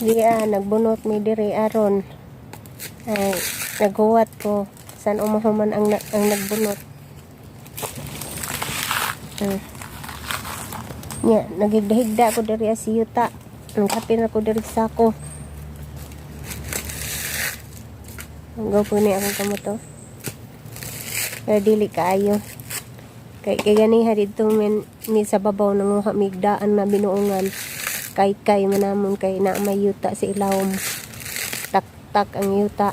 Nagbunot mi diri aron ay naghuwat ko san umahuman ang nagbunot. Nagigdahigda ko diri as yuta. Nagkapin ako diri sako. Hanggaw po ni akong kamoto. Kaya dili kaayo. Kay ganiha dito mi sa babaw nanguha migdaan na binuungan. Kay manamon kay na may yuta sa ilawom. Tak ang yuta.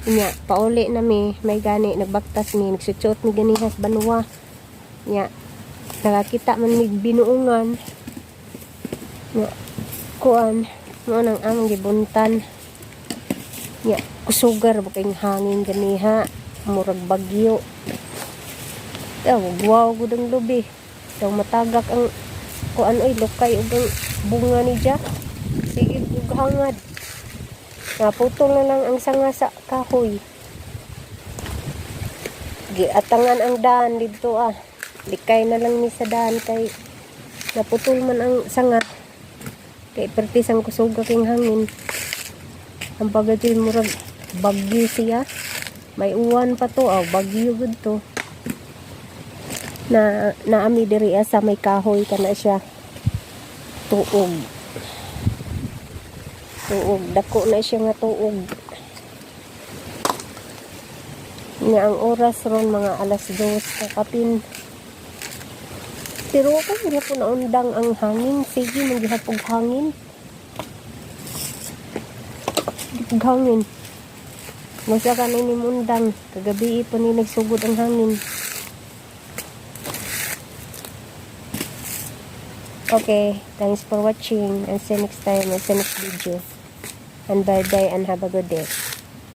Nya pauli na mi may gani nagbaktas mi nagsusuot mi ganihas banwa. Nya nakakita man mig binuungan. Nya kuan mo nang among gibuntan. Nya kusugar ba kayong hangin ganiha murag bagyo. Wow gudang lubi. Daw matagak ang kuan oy lokay ug bunga ni ja. Sige ug hangad. Naputol na lang ang sanga sa kahoy. Giatangan ang daan dito Likay na lang ni sa daan kay naputol man ang sanga. Kay pertis ang kusuga king hangin. Ang pagati murag bagyo siya. May uwan pa to, bagyo gud to. Naami diri sa may kahoy kana siya. Tuog, dako na siya nga tuog. Nga ang oras ron mga alas 2 kakapin. Pero kung po naundang ang hangin, sige maghihapog hangin. Hangin. Masa ka na inimundang. Kagabi pa ni nagsugod ang hangin. Okay, thanks for watching. And see you next time. And see you next video. And bye-bye and have a good day.